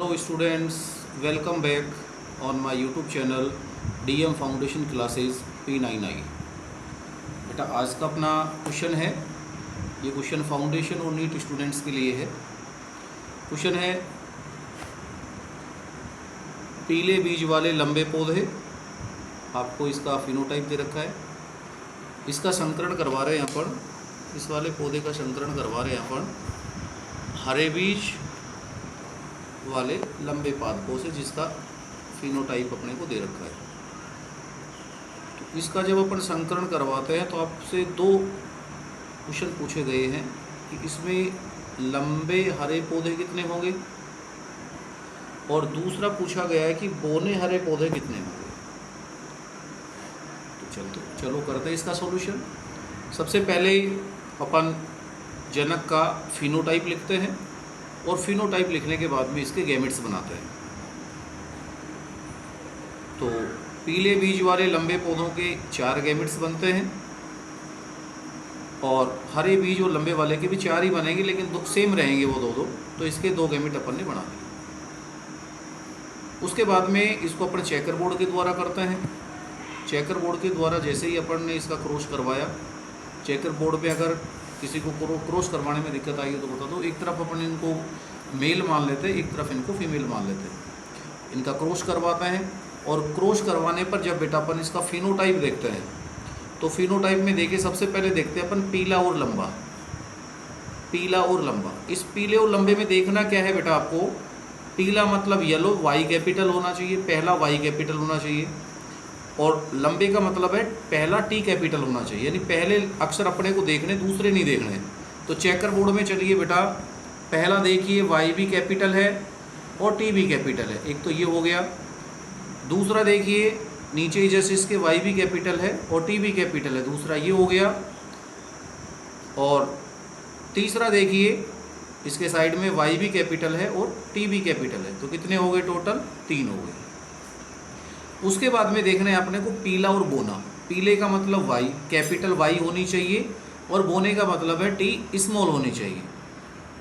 Hello students, welcome back on my YouTube channel DM foundation classes P9I। बेटा आज का अपना क्वेश्चन है, ये क्वेश्चन फाउंडेशन और नीट स्टूडेंट्स के लिए है। क्वेश्चन है पीले बीज वाले लंबे पौधे, आपको इसका फिनोटाइप दे रखा है, इसका संकरण करवा रहे हैं यहाँ पर, इस वाले पौधे का संकरण करवा रहे हैं यहाँ पर हरे बीज वाले लंबे पादपों से, जिसका फिनोटाइप अपने को दे रखा है। तो इसका जब अपन संकरण करवाते हैं तो आपसे दो क्वेश्चन पूछे गए हैं कि इसमें लंबे हरे पौधे कितने होंगे, और दूसरा पूछा गया है कि बोने हरे पौधे कितने होंगे। तो चलो करते हैं इसका सॉल्यूशन। सबसे पहले अपन जनक का फिनोटाइप लिखते हैं और फिनोटाइप लिखने के बाद में इसके गैमेट्स बनाते हैं। तो पीले बीज वाले लंबे पौधों के 4 गैमेट्स बनते हैं और हरे बीज और लंबे वाले के भी 4 ही बनेंगे, लेकिन सेम रहेंगे वो दो। तो इसके 2 गैमेट अपन ने बना दिए। उसके बाद में इसको अपन चेकर बोर्ड के द्वारा करते हैं। चेकर बोर्ड के द्वारा जैसे ही अपन ने इसका क्रॉस करवाया, चेकर बोर्ड पे अगर किसी को क्रॉस करवाने में दिक्कत आई है तो बता दो। एक तरफ अपन इनको मेल मान लेते हैं, एक तरफ इनको फीमेल मान लेते हैं। इनका क्रॉस करवाते हैं और क्रॉस करवाने पर जब बेटा अपन इसका फिनोटाइप देखते हैं तो फिनोटाइप में देखिए सबसे पहले देखते हैं अपन पीला और लंबा। पीला और लंबा, इस पीले और लंबे में देखना क्या है बेटा आपको, पीला मतलब येलो, वाई कैपिटल होना चाहिए, पहला वाई कैपिटल होना चाहिए, और लंबे का मतलब है पहला टी कैपिटल होना चाहिए, यानी पहले अक्षर अपने को देखने, दूसरे नहीं देखने। तो चेकर बोर्ड में चलिए बेटा, पहला देखिए वाई भी कैपिटल है और टी भी कैपिटल है, एक तो ये हो गया। दूसरा देखिए नीचे जैसे इसके वाई भी कैपिटल है और टी भी कैपिटल है, दूसरा ये हो गया। और तीसरा देखिए इसके साइड में वाई भी कैपिटल है और टी भी कैपिटल है, तो कितने हो गए टोटल, 3 हो गए। उसके बाद में देखना है अपने को पीला और बोना। पीले का मतलब वाई, कैपिटल वाई होनी चाहिए, और बोने का मतलब है टी स्मॉल होनी चाहिए।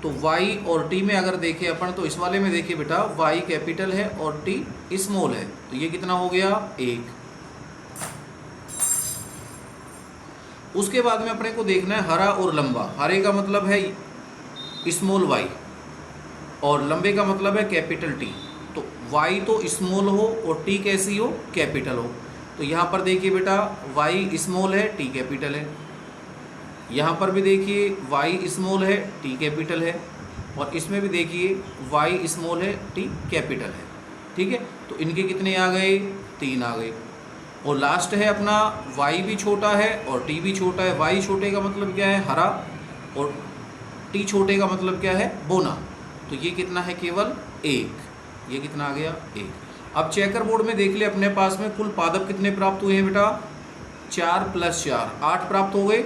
तो वाई और टी में अगर देखें अपन तो इस वाले में देखिए बेटा वाई कैपिटल है और टी स्मॉल है, तो ये कितना हो गया, 1। उसके बाद में अपने को देखना है हरा और लंबा। हरे का मतलब है स्मॉल वाई और लंबे का मतलब है कैपिटल टी। तो y तो स्मॉल हो और t कैसी हो, कैपिटल हो। तो यहाँ पर देखिए बेटा y स्मॉल है, t कैपिटल है। यहाँ पर भी देखिए y स्मॉल है, t कैपिटल है, और इसमें भी देखिए y स्मॉल है, t कैपिटल है। ठीक है, तो इनके कितने आ गए, 3 आ गए। और लास्ट है अपना y भी छोटा है और t भी छोटा है। y छोटे का मतलब क्या है, हरा, और t छोटे का मतलब क्या है, बोना। तो ये कितना है, केवल 1। ये कितना आ गया, 1। अब चेकर बोर्ड में देख ले अपने पास में कुल पादप कितने प्राप्त हुए हैं बेटा, 4 + 4 8 प्राप्त हो गए।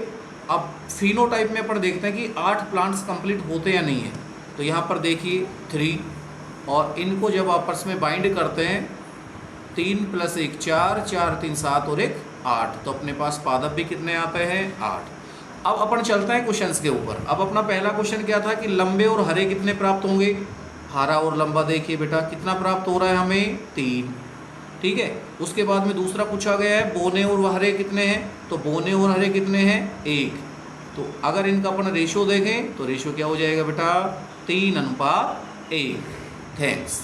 अब फिनोटाइप में अपन देखते हैं कि 8 प्लांट्स कंप्लीट होते या नहीं है। तो यहाँ पर देखिए 3, और इनको जब आपस में बाइंड करते हैं 3 + 1 4, 4 3 7 और 1 8, तो अपने पास पादप भी कितने आते हैं, 8। अब अपन चलते हैं क्वेश्चंस के ऊपर। अब अपना पहला क्वेश्चन क्या था कि लंबे और हरे कितने प्राप्त होंगे। हरा और लंबा देखिए बेटा कितना प्राप्त हो रहा है हमें, 3। ठीक है, उसके बाद में दूसरा पूछा गया है बोने और हरे कितने हैं, तो बोने और हरे कितने हैं, 1। तो अगर इनका अपन रेशो देखें तो रेशो क्या हो जाएगा बेटा, 3:1। थैंक्स।